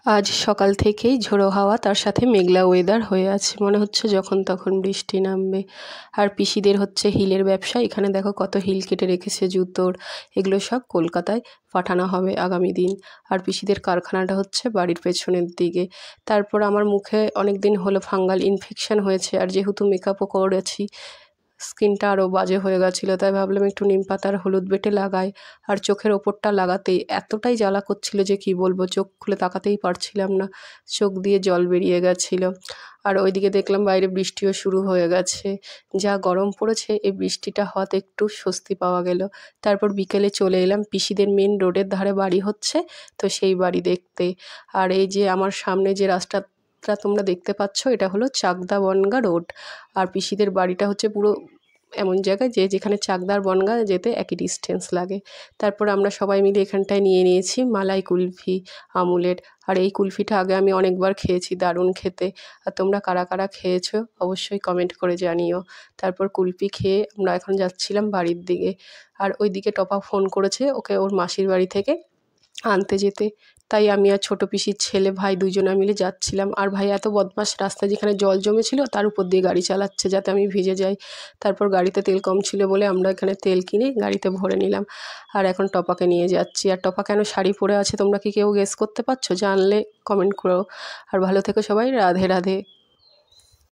আজ সকাল থেকেই ঝোড়ো হাওয়া, তার সাথে মেঘলা ওয়েদার হয়ে আছে। মনে হচ্ছে যখন তখন বৃষ্টি নামবে। আর পিসিদের হচ্ছে হিলের ব্যবসা। এখানে দেখো কত হিল কেটে রেখেছে জুতোর। এগুলো সব কলকাতায় পাঠানো হবে আগামী দিন। আর পিসিদের কারখানাটা হচ্ছে বাড়ির পেছনের দিকে। তারপর আমার মুখে অনেক দিন হলো ফাঙ্গাল ইনফেকশন হয়েছে, আর যেহেতু মেকআপও করেছি, স্কিনটা আরও বাজে হয়ে গেছিলো। তাই ভাবলাম একটু নিম পাতার হলুদ বেটে লাগাই। আর চোখের ওপরটা লাগাতেই এতটাই জ্বালা করছিল যে কী বলবো, চোখ খুলে তাকাতেই পারছিলাম না, চোখ দিয়ে জল বেরিয়ে গেছিলো। আর ওইদিকে দেখলাম বাইরে বৃষ্টিও শুরু হয়ে গেছে। যা গরম পড়েছে, এই বৃষ্টিটা হওয়াতে একটু স্বস্তি পাওয়া গেল। তারপর বিকেলে চলে এলাম পিসিদের মেন রোডের ধারে বাড়ি হচ্ছে, তো সেই বাড়ি দেখতে। আর এই যে আমার সামনে যে রাস্তাটা তোমরা দেখতে পাচ্ছ, এটা হলো চাকদা বনগা রোড। আর পিসিদের বাড়িটা হচ্ছে পুরো এমন জায়গায় যে যেখানে চাকদা আর বনগাঁ যেতে একই ডিস্টেন্স লাগে। তারপর আমরা সবাই মিলে এখানটায় নিয়ে নিয়েছি মালাই কুলফি আমুলের। আর এই কুলফিটা আগে আমি অনেকবার খেয়েছি, দারুণ খেতে। আর তোমরা কারা কারা খেয়েছো অবশ্যই কমেন্ট করে জানিও। তারপর কুলফি খেয়ে আমরা এখন যাচ্ছিলাম বাড়ির দিকে। আর ওইদিকে টপা ফোন করেছে ওকে ওর মাসির বাড়ি থেকে আনতে যেতে। তাই আমি আর ছোটো পিসির ছেলে ভাই দুজনে মিলে যাচ্ছিলাম। আর ভাই এত বদমাশ, রাস্তায় যেখানে জল জমেছিল তার উপর দিয়ে গাড়ি চালাচ্ছে যাতে আমি ভিজে যাই। তারপর গাড়িতে তেল কম ছিল বলে আমরা এখানে তেল কিনে গাড়িতে ভরে নিলাম। আর এখন টপাকে নিয়ে যাচ্ছি। আর টপা কেন শাড়ি পরে আছে তোমরা কি কেউ গেস করতে পারছো? জানলে কমেন্ট করো। আর ভালো থেকো সবাই। রাধে রাধে।